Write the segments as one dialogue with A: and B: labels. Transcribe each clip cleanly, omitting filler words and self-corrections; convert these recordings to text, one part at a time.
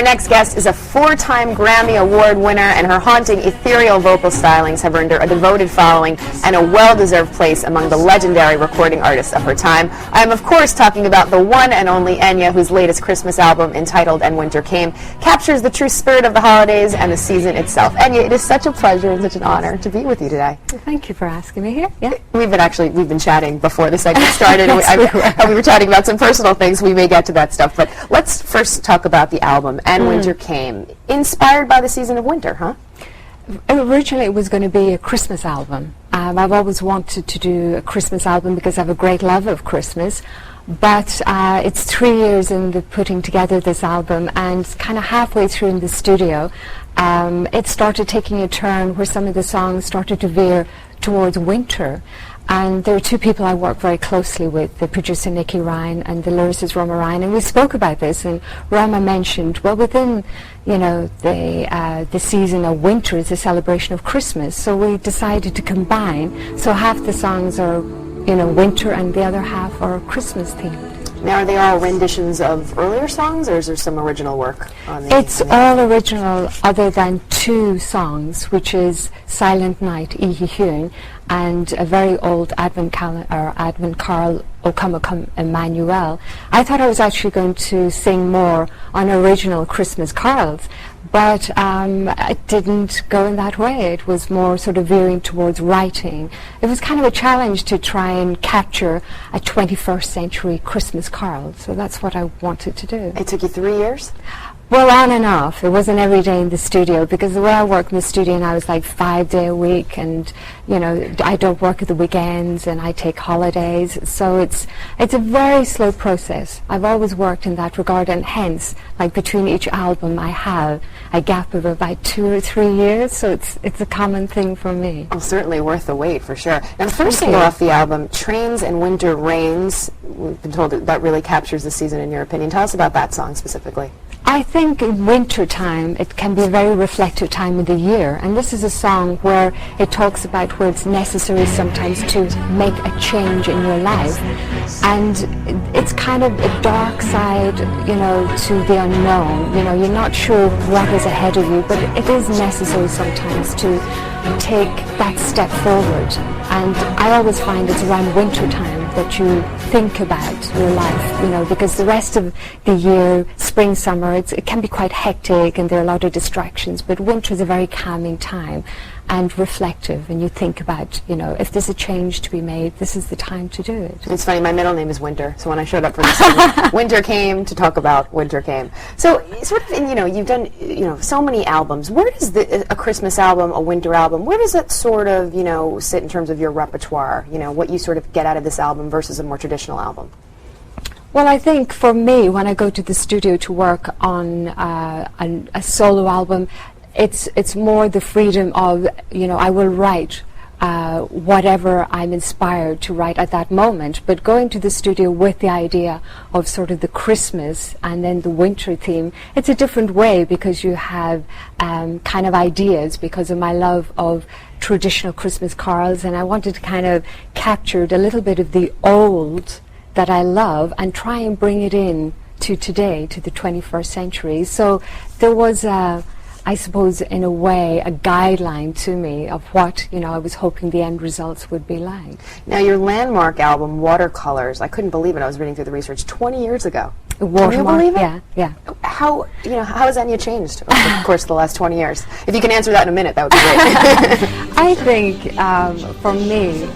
A: next guest is a 4-time Grammy Award winner, and her haunting, ethereal vocal stylings have earned her a devoted following and a well-deserved place among the legendary recording artists of her time. I am, of course, talking about the one and only Enya, whose latest Christmas album, entitled And Winter Came, captures the true spirit of the holidays and the season itself. Enya, it is such a pleasure and such an honor to be with you today.
B: Well, thank you for asking me here. Yeah.
A: We've been chatting before the segment started, and we were chatting about some personal things. We may get to that stuff, but let's first talk about the album, And Winter Came. Inspired by the season of winter, huh?
B: Originally it was going to be a Christmas album. I've always wanted to do a Christmas album because I have a great love of Christmas, but it's 3 years in the putting together this album, and kind of halfway through in the studio it started taking a turn where some of the songs started to veer towards winter. And there are two people I work very closely with, the producer Nicky Ryan and the lyricist Roma Ryan, and we spoke about this, and Roma mentioned, well, within, you know, the season of winter is a celebration of Christmas, so we decided to combine, so half the songs are, you know, winter and the other half are Christmas themed.
A: Now, are they all renditions of earlier songs, or is there some original work on the
B: It's all original other than two songs, which is Silent Night, Éireannach, and a very old Advent Carol, O Come, O Come, Emmanuel. I thought I was actually going to sing more on original Christmas carols, but it didn't go in that way. It was more sort of veering towards writing. It was kind of a challenge to try and capture a 21st century Christmas carol, so that's what I wanted to do.
A: It took you 3 years?
B: Well, on and off. It wasn't every day in the studio, because the way I work in the studio now is like 5 days a week, and you know, I don't work at the weekends and I take holidays, so it's a very slow process. I've always worked in that regard, and hence, like between each album I have a gap of about 2 or 3 years, so it's a common thing for me.
A: Well, certainly worth the wait, for sure. Now, the first single off the album, Trains and Winter Rains, we've been told that really captures the season in your opinion. Tell us about that song specifically.
B: I think in winter time it can be a very reflective time of the year, and this is a song where it talks about where it's necessary sometimes to make a change in your life, and it's kind of a dark side, you know, to the unknown. You know, you're not sure what is ahead of you, but it is necessary sometimes to take that step forward. And I always find it's around winter time that you think about your life, you know, because the rest of the year, spring, summer, it can be quite hectic and there are a lot of distractions, but winter is a very calming time and reflective, and you think about, you know, if there's a change to be made, this is the time to do it.
A: It's funny, my middle name is Winter, so when I showed up for this segment, Winter came to talk about Winter Came. So, sort of, you know, you've done, you know, so many albums. Where does a Christmas album, a winter album, where does that sort of, you know, sit in terms of your repertoire? You know, what you sort of get out of this album versus a more traditional album?
B: Well, I think for me, when I go to the studio to work on a solo album, it's more the freedom of, you know, I will write whatever I'm inspired to write at that moment, but going to the studio with the idea of sort of the Christmas and then the winter theme, it's a different way, because you have kind of ideas because of my love of traditional Christmas carols, and I wanted to kind of capture a little bit of the old that I love and try and bring it in to today, to the 21st century. So there was I suppose, in a way, a guideline to me of what, you know, I was hoping the end results would be like.
A: Now, your landmark album, Watercolors, I couldn't believe it. I was reading through the research 20 years ago.
B: Watermark,
A: can you believe it?
B: Yeah, yeah.
A: How, you know, how has Enya changed over the course of the last 20 years? If you can answer that in a minute, that would be great.
B: I think, for me,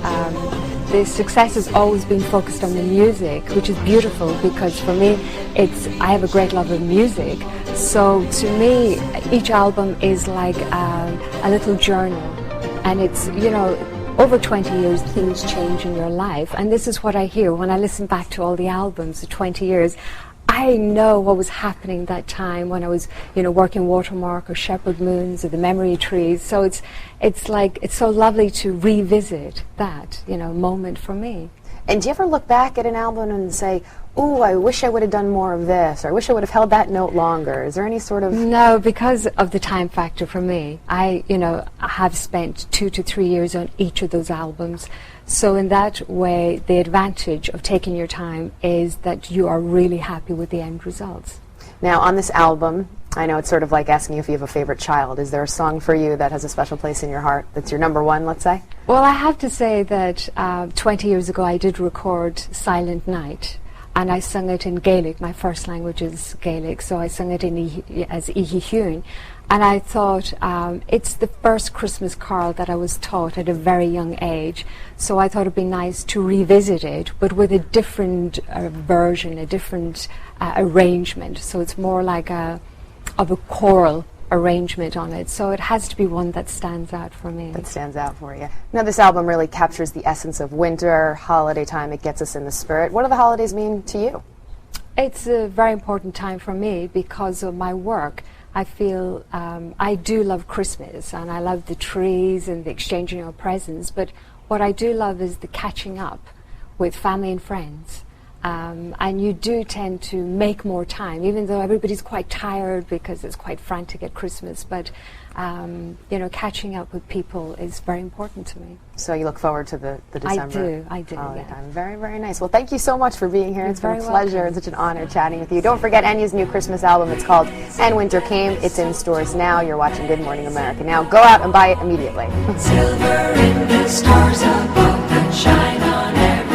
B: the success has always been focused on the music, which is beautiful, because for me, I have a great love of music. So to me, each album is like a little journal, and it's, you know, over 20 years things change in your life, and this is what I hear when I listen back to all the albums of 20 years. I know what was happening that time when I was, you know, working Watermark or Shepherd Moons or the Memory Trees. So it's like, it's so lovely to revisit that, you know, moment for me.
A: And do you ever look back at an album and say, "Ooh, I wish I would have done more of this," or "I wish I would have held that note longer"? Is there any sort of...
B: No, because of the time factor for me. I have spent 2 to 3 years on each of those albums. So in that way, the advantage of taking your time is that you are really happy with the end results.
A: Now, on this album, I know it's sort of like asking if you have a favorite child. Is there a song for you that has a special place in your heart that's your number one, let's say?
B: Well, I have to say that 20 years ago I did record Silent Night, and I sung it in Gaelic. My first language is Gaelic, so I sung it as Ihihuin. And I thought it's the first Christmas carol that I was taught at a very young age, so I thought it'd be nice to revisit it, but with a different version, a different arrangement. So it's more like a choral arrangement on it, so it has to be one that stands out for me.
A: That stands out for you. Now, this album really captures the essence of winter, holiday time. It gets us in the spirit. What do the holidays mean to you?
B: It's a very important time for me because of my work. I feel I do love Christmas, and I love the trees and the exchanging of presents, but what I do love is the catching up with family and friends. And you do tend to make more time, even though everybody's quite tired because it's quite frantic at Christmas. But you know, catching up with people is very important to me.
A: So you look forward to the December
B: I do.
A: holiday
B: Yeah.
A: time. Very, very nice. Well, thank you so much for being here.
B: You're
A: It's been a
B: very
A: pleasure
B: welcome.
A: and such an honor chatting with you. Don't forget Enya's new Christmas album. It's called And Winter Came. It's in stores now. You're watching Good Morning America now. Go out and buy it immediately.
C: Silver in the stars above and shine on every